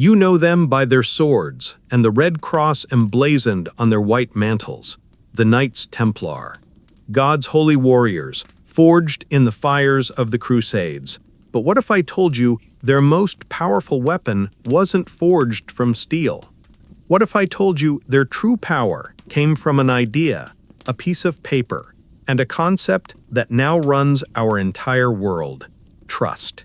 You know them by their swords and the red cross emblazoned on their white mantles, the Knights Templar, God's holy warriors, forged in the fires of the Crusades. But what if I told you their most powerful weapon wasn't forged from steel? What if I told you their true power came from an idea, a piece of paper, and a concept that now runs our entire world: trust?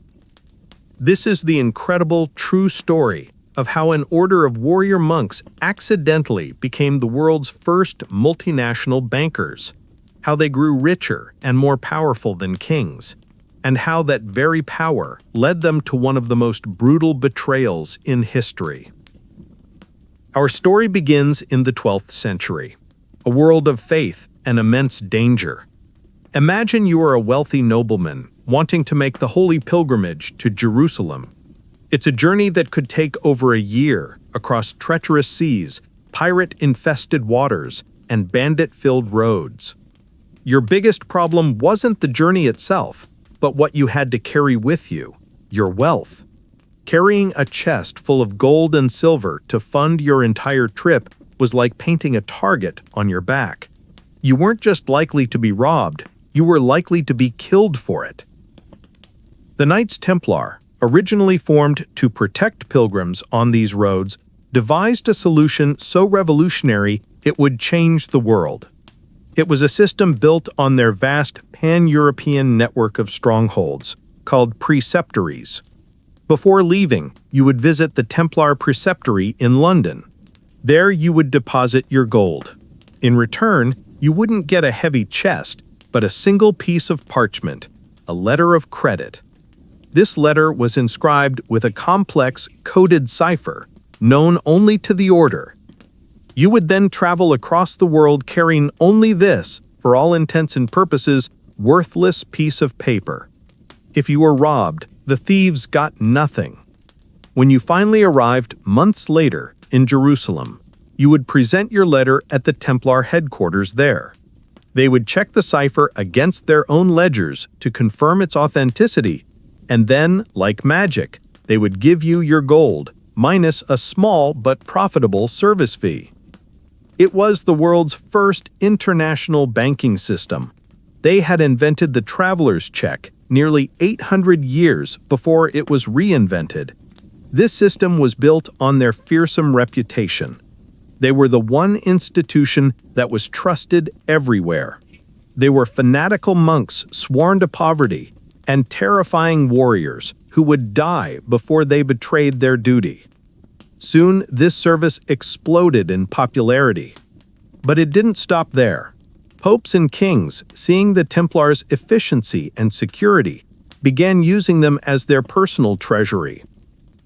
This is the incredible, true story of how an order of warrior monks accidentally became the world's first multinational bankers, how they grew richer and more powerful than kings, and how that very power led them to one of the most brutal betrayals in history. Our story begins in the 12th century, a world of faith and immense danger. Imagine you are a wealthy nobleman wanting to make the holy pilgrimage to Jerusalem. It's a journey that could take over a year across treacherous seas, pirate-infested waters, and bandit-filled roads. Your biggest problem wasn't the journey itself, but what you had to carry with you: your wealth. Carrying a chest full of gold and silver to fund your entire trip was like painting a target on your back. You weren't just likely to be robbed, you were likely to be killed for it. The Knights Templar, originally formed to protect pilgrims on these roads, devised a solution so revolutionary it would change the world. It was a system built on their vast pan-European network of strongholds, called preceptories. Before leaving, you would visit the Templar Preceptory in London. There you would deposit your gold. In return, you wouldn't get a heavy chest, but a single piece of parchment, a letter of credit. This letter was inscribed with a complex, coded cipher, known only to the order. You would then travel across the world carrying only this, for all intents and purposes, worthless piece of paper. If you were robbed, the thieves got nothing. When you finally arrived months later in Jerusalem, you would present your letter at the Templar headquarters there. They would check the cipher against their own ledgers to confirm its authenticity, and then, like magic, they would give you your gold, minus a small but profitable service fee. It was the world's first international banking system. They had invented the traveler's check nearly 800 years before it was reinvented. This system was built on their fearsome reputation. They were the one institution that was trusted everywhere. They were fanatical monks sworn to poverty, and terrifying warriors who would die before they betrayed their duty. Soon, this service exploded in popularity. But it didn't stop there. Popes and kings, seeing the Templars' efficiency and security, began using them as their personal treasury.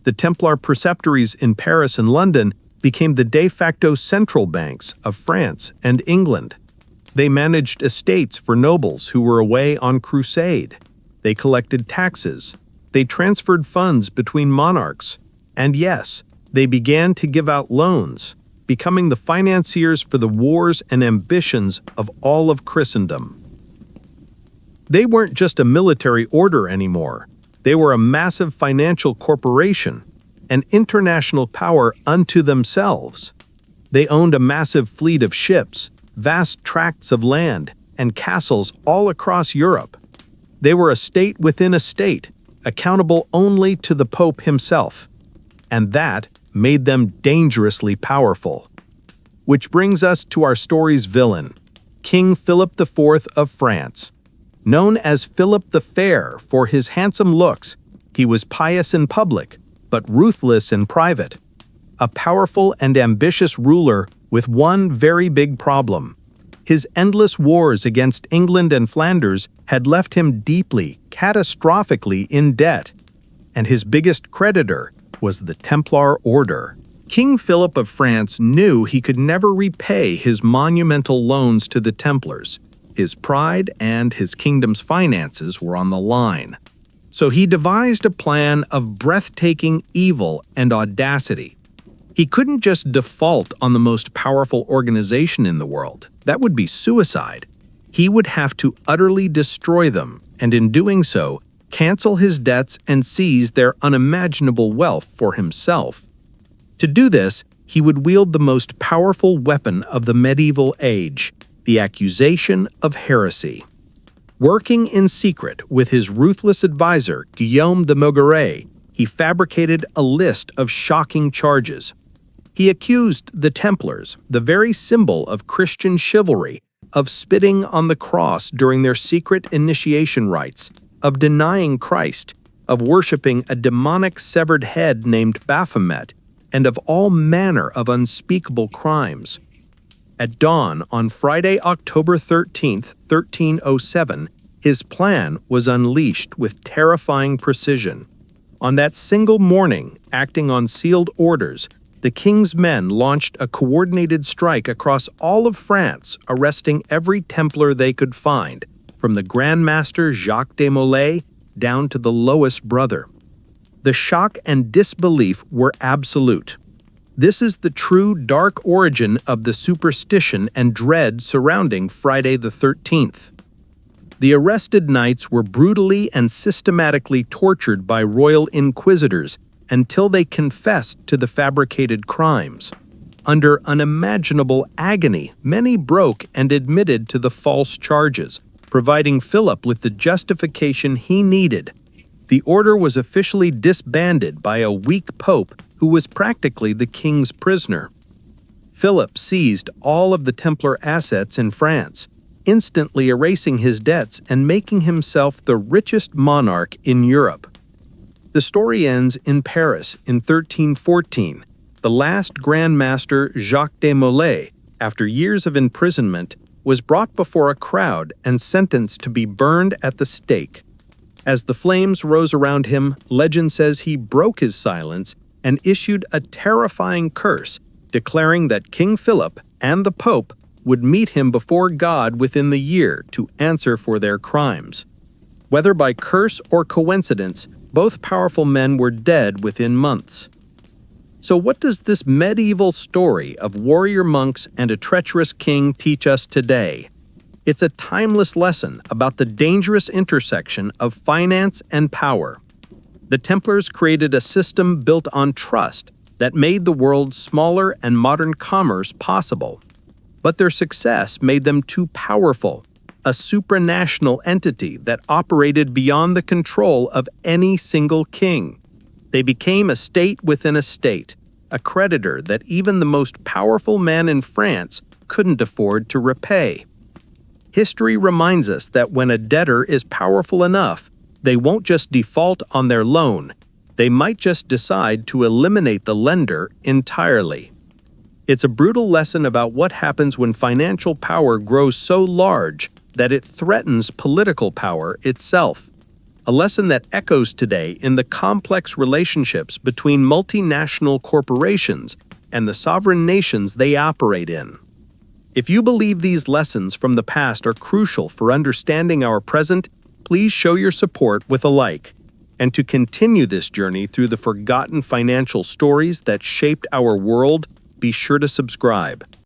The Templar preceptories in Paris and London became the de facto central banks of France and England. They managed estates for nobles who were away on crusade. They collected taxes. They transferred funds between monarchs. And yes, they began to give out loans, becoming the financiers for the wars and ambitions of all of Christendom. They weren't just a military order anymore. They were a massive financial corporation, an international power unto themselves. They owned a massive fleet of ships, vast tracts of land, and castles all across Europe. They were a state within a state, accountable only to the Pope himself. And that made them dangerously powerful. Which brings us to our story's villain, King Philip IV of France. Known as Philip the Fair for his handsome looks, he was pious in public, but ruthless in private. A powerful and ambitious ruler with one very big problem. His endless wars against England and Flanders had left him deeply, catastrophically in debt. And his biggest creditor was the Templar Order. King Philip of France knew he could never repay his monumental loans to the Templars. His pride and his kingdom's finances were on the line. So he devised a plan of breathtaking evil and audacity. He couldn't just default on the most powerful organization in the world. That would be suicide. He would have to utterly destroy them, and in doing so, cancel his debts and seize their unimaginable wealth for himself. To do this, he would wield the most powerful weapon of the medieval age, the accusation of heresy. Working in secret with his ruthless advisor, Guillaume de Maugeret, he fabricated a list of shocking charges. He accused the Templars, the very symbol of Christian chivalry, of spitting on the cross during their secret initiation rites, of denying Christ, of worshipping a demonic severed head named Baphomet, and of all manner of unspeakable crimes. At dawn on Friday, October 13, 1307, his plan was unleashed with terrifying precision. On that single morning, acting on sealed orders, the king's men launched a coordinated strike across all of France, arresting every Templar they could find, from the Grand Master Jacques de Molay down to the lowest brother. The shock and disbelief were absolute. This is the true dark origin of the superstition and dread surrounding Friday the 13th. The arrested knights were brutally and systematically tortured by royal inquisitors until they confessed to the fabricated crimes. Under unimaginable agony, many broke and admitted to the false charges, providing Philip with the justification he needed. The order was officially disbanded by a weak pope who was practically the king's prisoner. Philip seized all of the Templar assets in France, instantly erasing his debts and making himself the richest monarch in Europe. The story ends in Paris in 1314. The last Grand Master Jacques de Molay, after years of imprisonment, was brought before a crowd and sentenced to be burned at the stake. As the flames rose around him, legend says he broke his silence and issued a terrifying curse, declaring that King Philip and the Pope would meet him before God within the year to answer for their crimes. Whether by curse or coincidence, both powerful men were dead within months. So what does this medieval story of warrior monks and a treacherous king teach us today? It's a timeless lesson about the dangerous intersection of finance and power. The Templars created a system built on trust that made the world smaller and modern commerce possible. But their success made them too powerful, a supranational entity that operated beyond the control of any single king. They became a state within a state, a creditor that even the most powerful man in France couldn't afford to repay. History reminds us that when a debtor is powerful enough, they won't just default on their loan, they might just decide to eliminate the lender entirely. It's a brutal lesson about what happens when financial power grows so large that it threatens political power itself. A lesson that echoes today in the complex relationships between multinational corporations and the sovereign nations they operate in. If you believe these lessons from the past are crucial for understanding our present, please show your support with a like. And to continue this journey through the forgotten financial stories that shaped our world, be sure to subscribe.